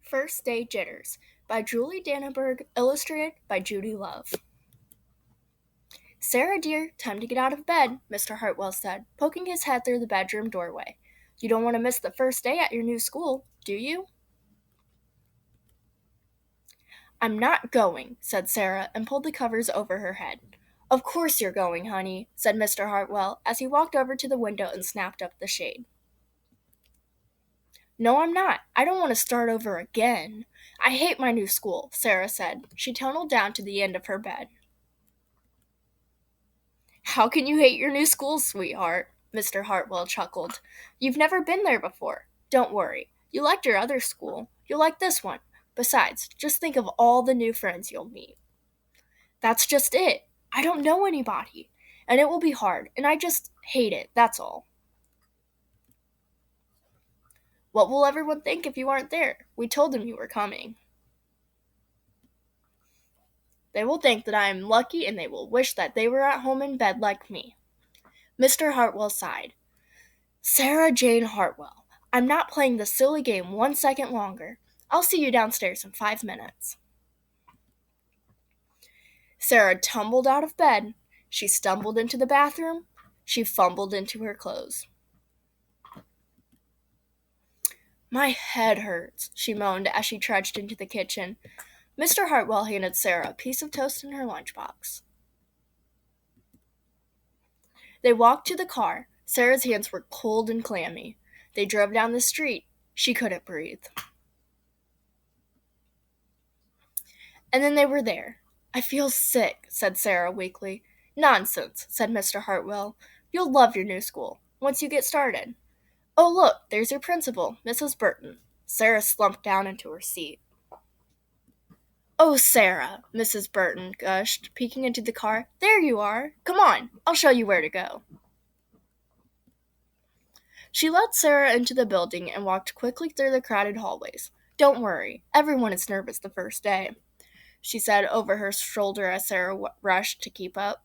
First Day Jitters by Julie Dannenberg, illustrated by Judy Love. Sarah, dear, time to get out of bed, Mr. Hartwell said, poking his head through the bedroom doorway. You don't want to miss the first day at your new school, do you? I'm not going, said Sarah, and pulled the covers over her head. Of course you're going, honey, said Mr. Hartwell, as he walked over to the window and snapped up the shade. No, I'm not. I don't want to start over again. I hate my new school, Sarah said. She tunneled down to the end of her bed. How can you hate your new school, sweetheart? Mr. Hartwell chuckled. You've never been there before. Don't worry. You liked your other school. You'll like this one. Besides, just think of all the new friends you'll meet. That's just it. I don't know anybody. And it will be hard, and I just hate it, that's all. What will everyone think if you aren't there? We told them you were coming. They will think that I am lucky, and they will wish that they were at home in bed like me. Mr. Hartwell sighed. Sarah Jane Hartwell, I'm not playing this silly game 1 second longer. I'll see you downstairs in 5 minutes. Sarah tumbled out of bed. She stumbled into the bathroom. She fumbled into her clothes. My head hurts, she moaned as she trudged into the kitchen. Mr. Hartwell handed Sarah a piece of toast in her lunchbox. They walked to the car. Sarah's hands were cold and clammy. They drove down the street. She couldn't breathe. And then they were there. I feel sick, said Sarah weakly. Nonsense, said Mr. Hartwell. You'll love your new school, once you get started. Oh, look, there's your principal, Mrs. Burton. Sarah slumped down into her seat. Oh, Sarah, Mrs. Burton gushed, peeking into the car. There you are. Come on, I'll show you where to go. She led Sarah into the building and walked quickly through the crowded hallways. Don't worry, everyone is nervous the first day, she said over her shoulder as Sarah rushed to keep up.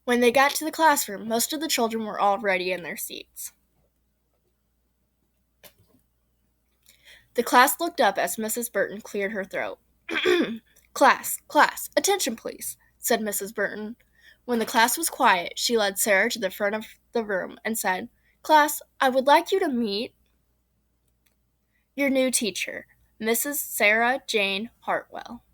When they got to the classroom, most of the children were already in their seats. The class looked up as Mrs. Burton cleared her throat. Class, attention please, said Mrs. Burton. When the class was quiet, she led Sarah to the front of the room and said, Class, I would like you to meet your new teacher, Mrs. Sarah Jane Hartwell.